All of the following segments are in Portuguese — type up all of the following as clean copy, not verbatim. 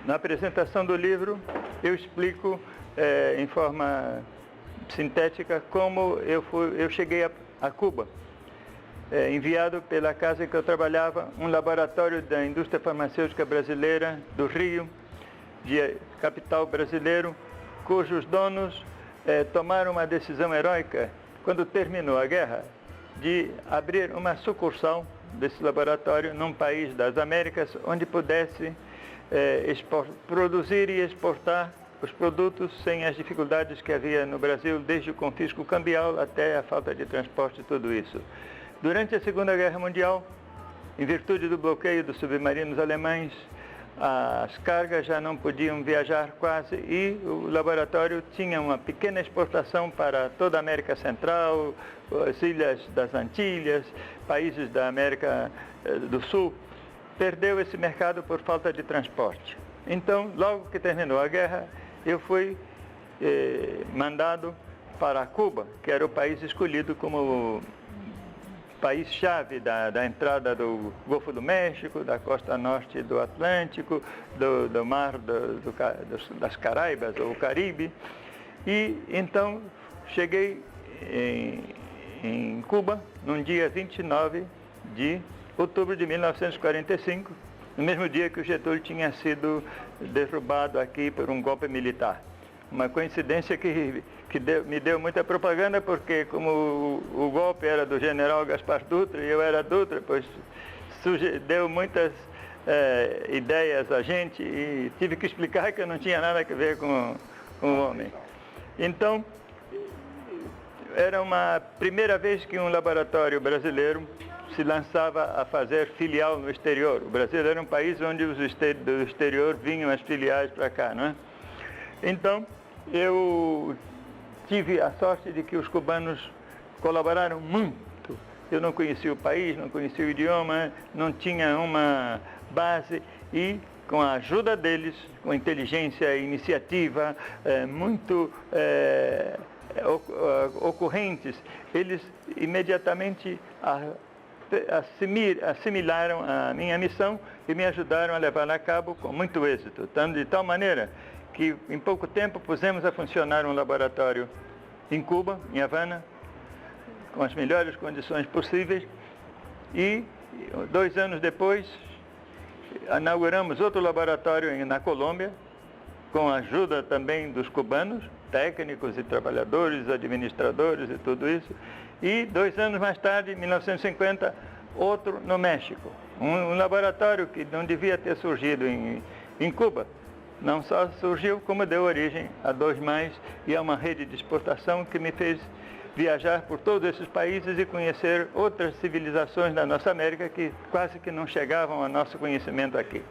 Na apresentação do livro, eu explico em forma sintética como eu cheguei a Cuba. Enviado pela casa em que eu trabalhava, um laboratório da indústria farmacêutica brasileira do Rio, de capital brasileiro, cujos donos tomaram uma decisão heróica, quando terminou a guerra, de abrir uma sucursal desse laboratório num país das Américas, onde pudesse produzir e exportar os produtos sem as dificuldades que havia no Brasil, desde o confisco cambial até a falta de transporte e tudo isso. Durante a Segunda Guerra Mundial, em virtude do bloqueio dos submarinos alemães, as cargas já não podiam viajar quase e o laboratório tinha uma pequena exportação para toda a América Central, as ilhas das Antilhas, países da América do Sul. Perdeu esse mercado por falta de transporte. Então, logo que terminou a guerra, eu fui mandado para Cuba, que era o país escolhido como país-chave da entrada do Golfo do México, da costa norte do Atlântico, do mar das Caraíbas, ou Caribe. E então cheguei em Cuba num dia 29 de outubro de 1945, no mesmo dia que o Getúlio tinha sido derrubado aqui por um golpe militar. Uma coincidência que me deu muita propaganda, porque como o golpe era do general Gaspar Dutra e eu era Dutra, pois deu muitas ideias a gente e tive que explicar que eu não tinha nada a ver com o homem. Então, era uma primeira vez que um laboratório brasileiro se lançava a fazer filial no exterior. O Brasil era um país onde do exterior vinham as filiais para cá, não é? Então, eu tive a sorte de que os cubanos colaboraram muito. Eu não conhecia o país, não conhecia o idioma, não tinha uma base e, com a ajuda deles, com inteligência e iniciativa muito ocorrentes, eles imediatamente assimilaram a minha missão e me ajudaram a levá-la a cabo com muito êxito, de tal maneira que em pouco tempo pusemos a funcionar um laboratório em Cuba, em Havana, com as melhores condições possíveis, e 2 anos depois inauguramos outro laboratório na Colômbia, com a ajuda também dos cubanos, técnicos e trabalhadores, administradores e tudo isso, e 2 anos mais tarde, em 1950, outro no México, um laboratório que não devia ter surgido em Cuba. Não só surgiu, como deu origem a 2 mais e a uma rede de exportação que me fez viajar por todos esses países e conhecer outras civilizações da nossa América que quase que não chegavam ao nosso conhecimento aqui.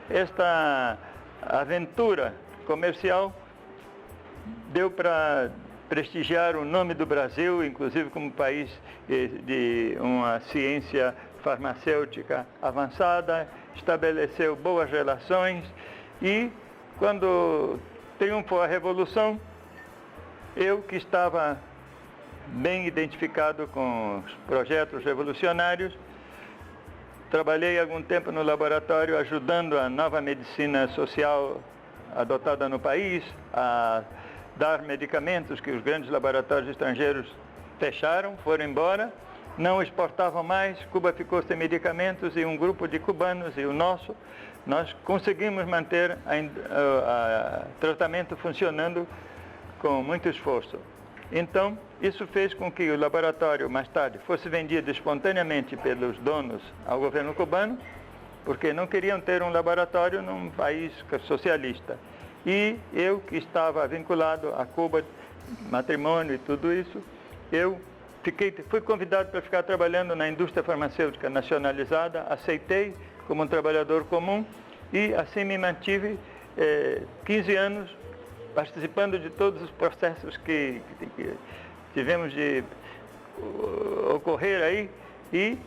Esta aventura comercial deu para prestigiar o nome do Brasil, inclusive como país de uma ciência farmacêutica avançada, estabeleceu boas relações. E quando triunfou a Revolução, eu que estava bem identificado com os projetos revolucionários, trabalhei algum tempo no laboratório ajudando a nova medicina social adotada no país, a dar medicamentos que os grandes laboratórios estrangeiros fecharam, foram embora, não exportavam mais, Cuba ficou sem medicamentos e um grupo de cubanos e o nosso, nós conseguimos manter o tratamento funcionando com muito esforço. Então, isso fez com que o laboratório, mais tarde, fosse vendido espontaneamente pelos donos ao governo cubano, porque não queriam ter um laboratório num país socialista. E eu, que estava vinculado a Cuba, matrimônio e tudo isso, eu fui convidado para ficar trabalhando na indústria farmacêutica nacionalizada, aceitei como um trabalhador comum e assim me mantive 15 anos participando de todos os processos que tivemos de ocorrer aí e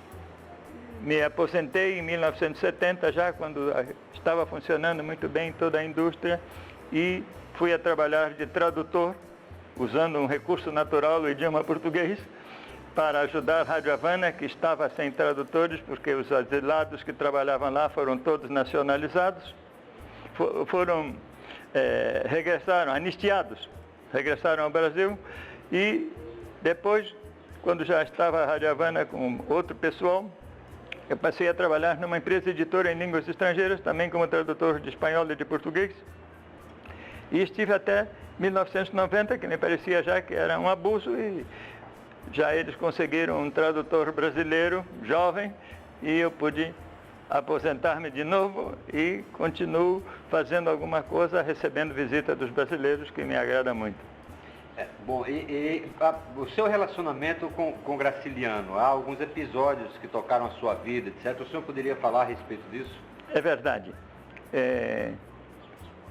me aposentei em 1970 já, quando estava funcionando muito bem toda a indústria e fui a trabalhar de tradutor, usando um recurso natural, o idioma português, para ajudar a Rádio Havana, que estava sem tradutores, porque os exilados que trabalhavam lá foram todos nacionalizados. foram, regressaram, anistiados, regressaram ao Brasil e depois, quando já estava a Rádio Havana com outro pessoal, eu passei a trabalhar numa empresa editora em línguas estrangeiras, também como tradutor de espanhol e de português. E estive até 1990, que me parecia já que era um abuso, e já eles conseguiram um tradutor brasileiro, jovem, e eu pude aposentar-me de novo e continuo fazendo alguma coisa, recebendo visita dos brasileiros, que me agrada muito. Bom, o seu relacionamento com Graciliano, há alguns episódios que tocaram a sua vida, etc. O senhor poderia falar a respeito disso? É verdade.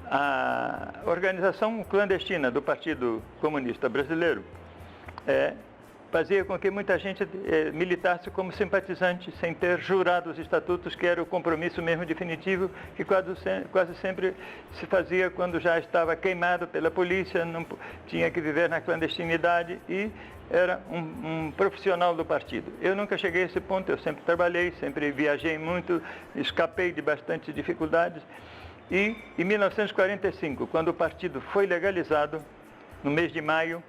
A organização clandestina do Partido Comunista Brasileiro fazia com que muita gente militasse como simpatizante, sem ter jurado os estatutos, que era o compromisso mesmo definitivo, que quase sempre se fazia quando já estava queimado pela polícia, não tinha que viver na clandestinidade e era um profissional do partido. Eu nunca cheguei a esse ponto, eu sempre trabalhei, sempre viajei muito, escapei de bastantes dificuldades. E em 1945, quando o partido foi legalizado, no mês de maio,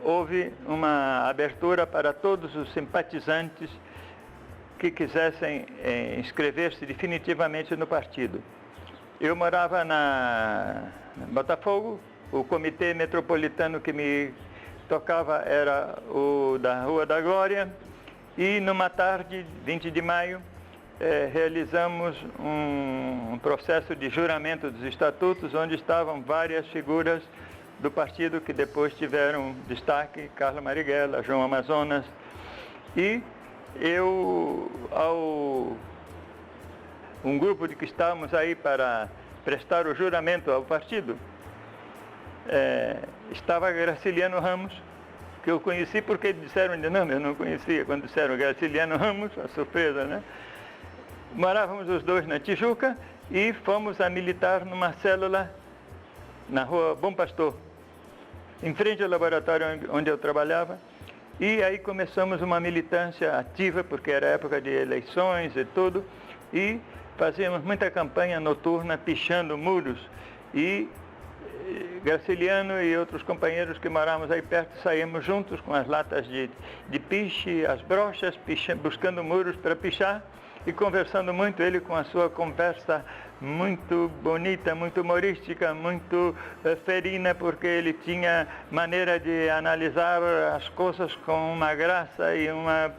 houve uma abertura para todos os simpatizantes que quisessem inscrever-se definitivamente no partido. Eu morava na Botafogo, o comitê metropolitano que me tocava era o da Rua da Glória, e numa tarde, 20 de maio, realizamos um processo de juramento dos estatutos, onde estavam várias figuras do partido que depois tiveram destaque, Carla Marighella, João Amazonas, e um grupo de que estávamos aí para prestar o juramento ao partido, estava Graciliano Ramos, que eu conheci porque disseram de nome, eu não conhecia, quando disseram Graciliano Ramos, a surpresa, né? Morávamos os dois na Tijuca e fomos a militar numa célula na Rua Bom Pastor, em frente ao laboratório onde eu trabalhava, e aí começamos uma militância ativa, porque era época de eleições e tudo, e fazíamos muita campanha noturna, pichando muros, e Graciliano e outros companheiros que morávamos aí perto saímos juntos com as latas de piche, as brochas, buscando muros para pichar, e conversando muito, ele com a sua conversa muito bonita, muito humorística, muito ferina, porque ele tinha maneira de analisar as coisas com uma graça e uma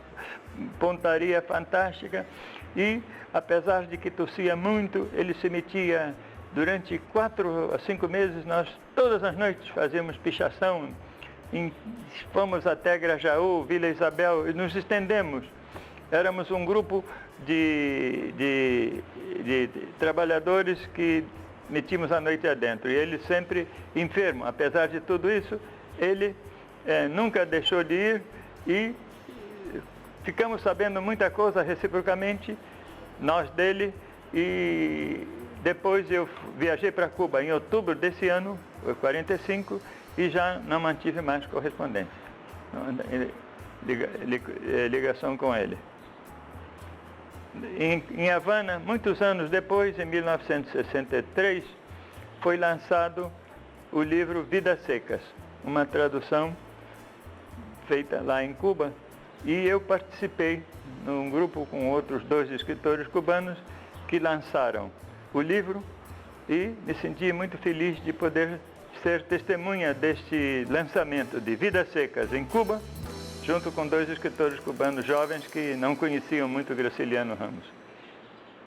pontaria fantástica. E, apesar de que tossia muito, ele se metia durante 4 a 5 meses, nós todas as noites fazíamos pichação, fomos até Grajaú, Vila Isabel, e nos estendemos. Éramos um grupo de trabalhadores que metíamos a noite adentro. E ele sempre enfermo. Apesar de tudo isso, ele nunca deixou de ir e ficamos sabendo muita coisa reciprocamente, nós dele. E depois eu viajei para Cuba em outubro desse ano, 45, e já não mantive mais correspondência, ligação com ele. Em Havana, muitos anos depois, em 1963, foi lançado o livro Vidas Secas, uma tradução feita lá em Cuba, e eu participei num grupo com outros 2 escritores cubanos que lançaram o livro, e me senti muito feliz de poder ser testemunha deste lançamento de Vidas Secas em Cuba, junto com 2 escritores cubanos jovens que não conheciam muito Graciliano Ramos.